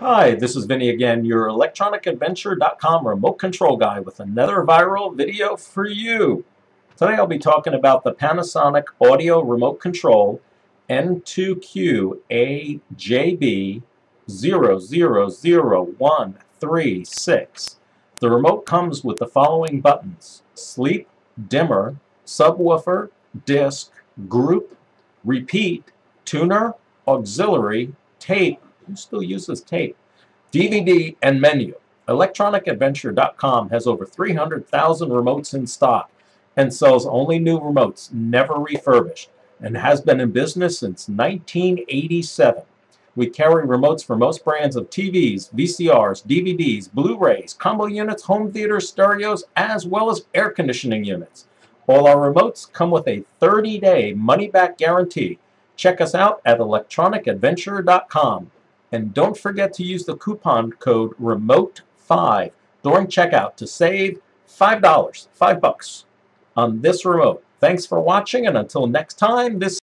Hi, this is Vinny again, your electronicadventure.com remote control guy with another viral video for you. Today I'll be talking about the Panasonic audio remote control N2QAJB000136. The remote comes with the following buttons: sleep, dimmer, subwoofer, disc, group, repeat, tuner, auxiliary, tape. Who still uses tape? DVD, and menu. ElectronicAdventure.com has over 300,000 remotes in stock and sells only new remotes, never refurbished, and has been in business since 1987. We carry remotes for most brands of TVs, VCRs, DVDs, Blu-rays, combo units, home theater stereos, as well as air conditioning units. All our remotes come with a 30-day money-back guarantee. Check us out at electronicadventure.com. And don't forget to use the coupon code REMOTE5 during checkout to save $5 on this remote. Thanks for watching, and until next time, this